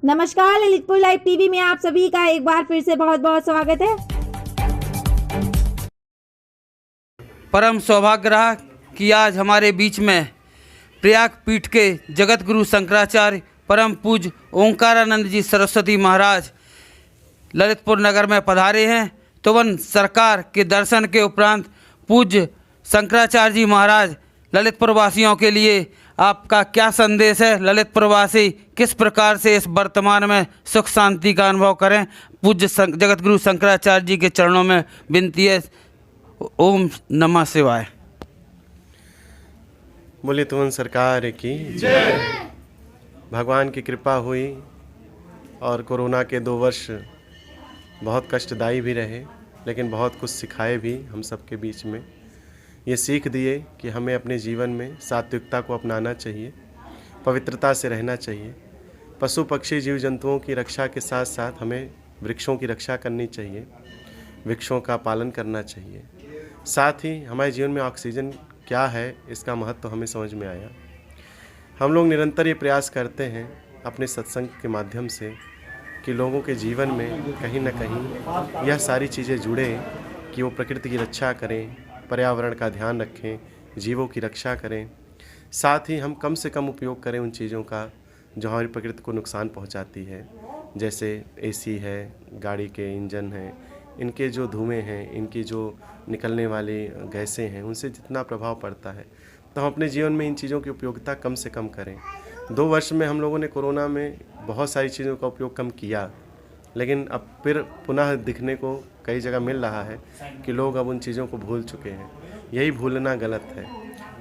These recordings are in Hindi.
नमस्कार, ललितपुर लाइव टीवी में आप सभी का एक बार फिर से बहुत बहुत स्वागत है। परम सौभाग्य रहा कि आज हमारे बीच में प्रयाग पीठ के जगत गुरु शंकराचार्य परम पूज्य ओंकारानंद जी सरस्वती महाराज ललितपुर नगर में पधारे हैं। तो वन सरकार के दर्शन के उपरांत पूज्य शंकराचार्य जी महाराज ललितपुर वासियों के लिए आपका क्या संदेश है? ललितपुर वासी किस प्रकार से इस वर्तमान में सुख शांति का अनुभव करें? पूज्य जगत गुरु शंकराचार्य जी के चरणों में विनती है। ओम नमः शिवाय। बोले तुवन सरकार की जय। भगवान की कृपा हुई और कोरोना के 2 वर्ष बहुत कष्टदायी भी रहे, लेकिन बहुत कुछ सिखाए भी हम सबके बीच में। ये सीख दिए कि हमें अपने जीवन में सात्विकता को अपनाना चाहिए, पवित्रता से रहना चाहिए। पशु पक्षी जीव जंतुओं की रक्षा के साथ साथ हमें वृक्षों की रक्षा करनी चाहिए, वृक्षों का पालन करना चाहिए। साथ ही हमारे जीवन में ऑक्सीजन क्या है, इसका महत्व तो हमें समझ में आया। हम लोग निरंतर ये प्रयास करते हैं अपने सत्संग के माध्यम से कि लोगों के जीवन में कहीं ना कहीं यह सारी चीज़ें जुड़े कि वो प्रकृति की रक्षा करें, पर्यावरण का ध्यान रखें, जीवों की रक्षा करें। साथ ही हम कम से कम उपयोग करें उन चीज़ों का जो हमारी प्रकृति को नुकसान पहुंचाती है, जैसे एसी है, गाड़ी के इंजन हैं, इनके जो धुएं हैं, इनकी जो निकलने वाली गैसें हैं, उनसे जितना प्रभाव पड़ता है, तो हम अपने जीवन में इन चीज़ों की उपयोगिता कम से कम करें। 2 वर्ष में हम लोगों ने कोरोना में बहुत सारी चीज़ों का उपयोग कम किया, लेकिन अब फिर पुनः दिखने को कई जगह मिल रहा है कि लोग अब उन चीज़ों को भूल चुके हैं। यही भूलना गलत है।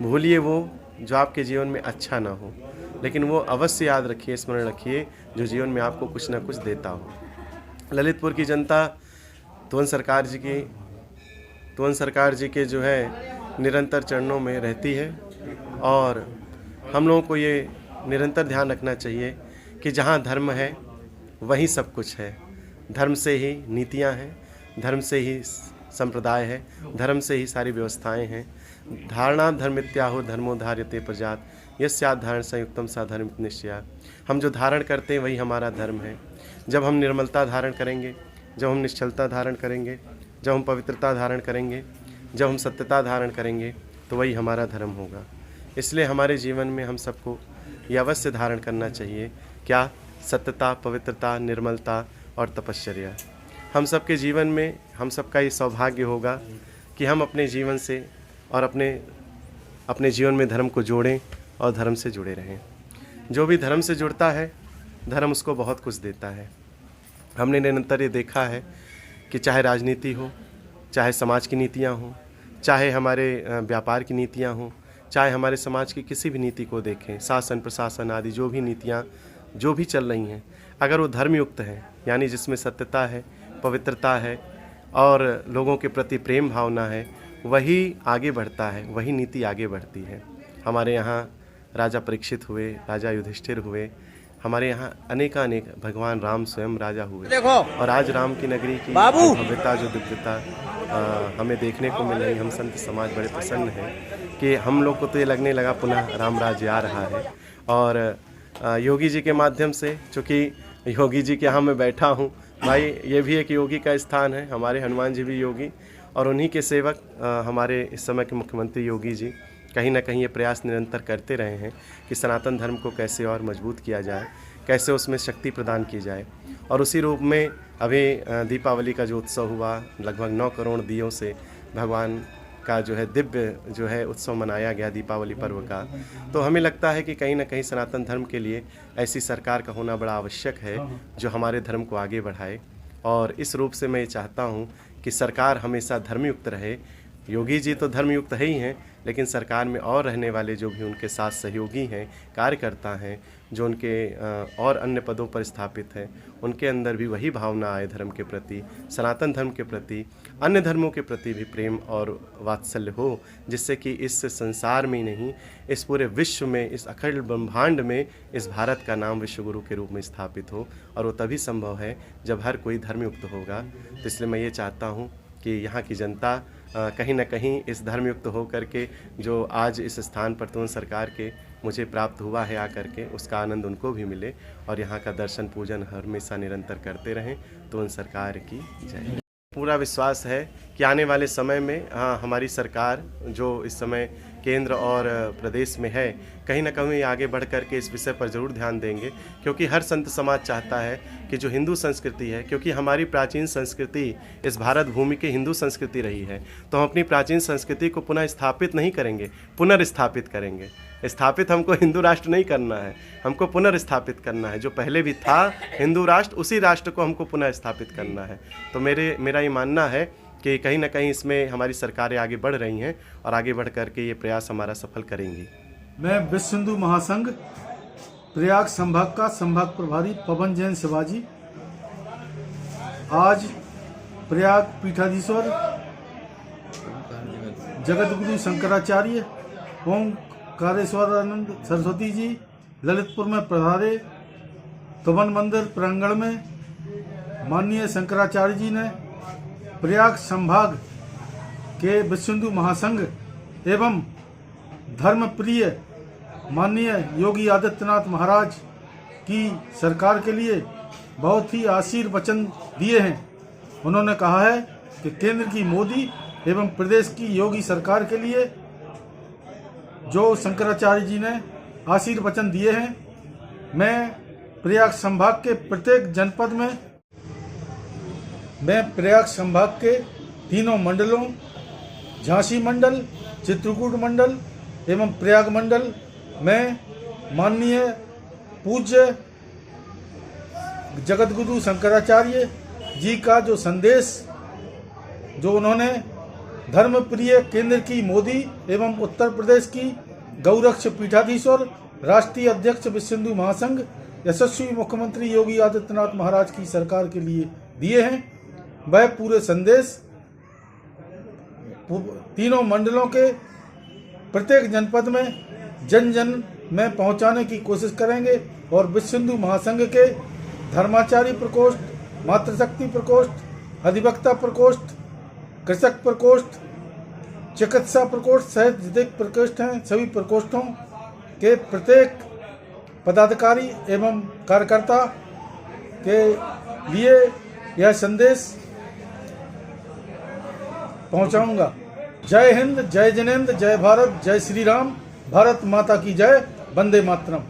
भूलिए वो जो आपके जीवन में अच्छा ना हो, लेकिन वो अवश्य याद रखिए, स्मरण रखिए जो जीवन में आपको कुछ ना कुछ देता हो। ललितपुर की जनता तुवन सरकार जी के जो है निरंतर चरणों में रहती है, और हम लोगों को ये निरंतर ध्यान रखना चाहिए कि जहाँ धर्म है वहीं सब कुछ है। धर्म से ही नीतियाँ हैं, धर्म से ही संप्रदाय है, धर्म से ही सारी व्यवस्थाएं हैं। धारणा धर्मित्याहो धर्मो धार्यते प्रजात यस्यात् धारण संयुक्तम सा धर्म निश्चया। हम जो धारण करते हैं वही हमारा धर्म है। जब हम निर्मलता धारण करेंगे, जब हम निश्चलता धारण करेंगे, जब हम पवित्रता धारण करेंगे, जब हम सत्यता धारण करेंगे, तो वही हमारा धर्म होगा। इसलिए हमारे जीवन में हम सबको यह अवश्य धारण करना चाहिए, क्या? सत्यता, पवित्रता, निर्मलता और तपश्चर्या। हम सबके जीवन में हम सबका ये सौभाग्य होगा कि हम अपने जीवन से और अपने जीवन में धर्म को जोड़ें और धर्म से जुड़े रहें। जो भी धर्म से जुड़ता है, धर्म उसको बहुत कुछ देता है। हमने निरंतर ये देखा है कि चाहे राजनीति हो, चाहे समाज की नीतियाँ हों, चाहे हमारे व्यापार की नीतियाँ हों, चाहे हमारे समाज की किसी भी नीति को देखें, शासन प्रशासन आदि जो भी नीतियाँ जो भी चल रही हैं, अगर वो धर्मयुक्त हैं, यानी जिसमें सत्यता है, पवित्रता है और लोगों के प्रति प्रेम भावना है, वही आगे बढ़ता है, वही नीति आगे बढ़ती है। हमारे यहाँ राजा परीक्षित हुए, राजा युधिष्ठिर हुए, हमारे यहाँ अनेकानेक भगवान राम स्वयं राजा हुए, और आज राम की नगरी की भव्यता, जो दिव्यता हमें देखने को मिल रही। हम संत समाज बड़े प्रसन्न हैं कि हम लोग को तो ये लगने लगा पुनः राम राज्य आ रहा है। और योगी जी के माध्यम से, चूँकि योगी जी के यहाँ मैं बैठा हूँ, भाई ये भी एक योगी का स्थान है। हमारे हनुमान जी भी योगी, और उन्हीं के सेवक हमारे इस समय के मुख्यमंत्री योगी जी कहीं ना कहीं ये प्रयास निरंतर करते रहे हैं कि सनातन धर्म को कैसे और मजबूत किया जाए, कैसे उसमें शक्ति प्रदान की जाए। और उसी रूप में अभी दीपावली का जो उत्सव हुआ, लगभग 9 करोड़ दियों से भगवान का जो है दिव्य जो है उत्सव मनाया गया, दीपावली पर्व का। तो हमें लगता है कि कहीं ना कहीं सनातन धर्म के लिए ऐसी सरकार का होना बड़ा आवश्यक है जो हमारे धर्म को आगे बढ़ाए। और इस रूप से मैं ये चाहता हूँ कि सरकार हमेशा धर्मयुक्त रहे। योगी जी तो धर्मयुक्त है ही हैं, लेकिन सरकार में और रहने वाले जो भी उनके साथ सहयोगी हैं, कार्यकर्ता हैं, जो उनके और अन्य पदों पर स्थापित हैं, उनके अंदर भी वही भावना आए धर्म के प्रति, सनातन धर्म के प्रति, अन्य धर्मों के प्रति भी प्रेम और वात्सल्य हो, जिससे कि इस संसार में ही नहीं, इस पूरे विश्व में, इस अखंड ब्रह्मांड में इस भारत का नाम विश्वगुरु के रूप में स्थापित हो। और वो तभी संभव है जब हर कोई धर्मयुक्त होगा। तो इसलिए मैं ये चाहता हूँ कि यहाँ की जनता कहीं न कहीं इस धर्मयुक्त होकर के जो आज इस स्थान पर तुरंत सरकार के मुझे प्राप्त हुआ है आकर के, उसका आनंद उनको भी मिले और यहाँ का दर्शन पूजन हमेशा निरंतर करते रहें। तुरंत सरकार की जय। पूरा विश्वास है कि आने वाले समय में हमारी सरकार जो इस समय केंद्र और प्रदेश में है, कहीं ना कहीं आगे बढ़ कर के इस विषय पर ज़रूर ध्यान देंगे, क्योंकि हर संत समाज चाहता है कि जो हिंदू संस्कृति है, क्योंकि हमारी प्राचीन संस्कृति इस भारत भूमि की हिंदू संस्कृति रही है, तो हम अपनी प्राचीन संस्कृति को पुनः स्थापित नहीं करेंगे, पुनर्स्थापित करेंगे। स्थापित हमको हिंदू राष्ट्र नहीं करना है, हमको पुनर्स्थापित करना है। जो पहले भी था हिंदू राष्ट्र, उसी राष्ट्र को हमको पुनः स्थापित करना है। तो मेरा ये मानना है कि कहीं ना कहीं इसमें हमारी सरकारें आगे बढ़ रही हैं और आगे बढ़ करके ये प्रयास हमारा सफल करेंगी। मैं विश्व हिंदू महासंघ प्रयाग संभाग का संभाग प्रभारी पवन जैन शिवाजी आज प्रयाग पीठाधीश्वर जगतगुरु शंकराचार्य ओंकारेश्वरानंद सरस्वती जी ललितपुर में पधारे। कवन मंदिर प्रांगण में माननीय शंकराचार्य जी ने प्रयाग संभाग के विश्व हिंदू महासंघ एवं धर्म प्रिय माननीय योगी आदित्यनाथ महाराज की सरकार के लिए बहुत ही आशीर्वचन दिए हैं। उन्होंने कहा है कि केंद्र की मोदी एवं प्रदेश की योगी सरकार के लिए जो शंकराचार्य जी ने आशीर्वचन दिए हैं, मैं प्रयाग संभाग के प्रत्येक जनपद में प्रयाग संभाग के तीनों मंडलों झांसी मंडल, चित्रकूट मंडल एवं प्रयाग मंडल में माननीय पूज्य जगतगुरु शंकराचार्य जी का जो संदेश जो उन्होंने धर्म प्रिय केंद्र की मोदी एवं उत्तर प्रदेश की गौरक्ष पीठाधीश्वर राष्ट्रीय अध्यक्ष विश्व हिंदू महासंघ यशस्वी मुख्यमंत्री योगी आदित्यनाथ महाराज की सरकार के लिए दिए हैं, वह पूरे संदेश तीनों मंडलों के प्रत्येक जनपद में जन जन में पहुंचाने की कोशिश करेंगे और विश्व हिंदू महासंघ के धर्माचार्य प्रकोष्ठ, मातृशक्ति प्रकोष्ठ, अधिवक्ता प्रकोष्ठ, कृषक प्रकोष्ठ, चिकित्सा प्रकोष्ठ सहित जितने प्रकोष्ठ हैं, सभी प्रकोष्ठों के प्रत्येक पदाधिकारी एवं कार्यकर्ता के लिए यह संदेश पहुंचाऊंगा। जय हिंद, जय जिनेंद्र, जय भारत, जय श्री राम, भारत माता की जय, वंदे मातरम।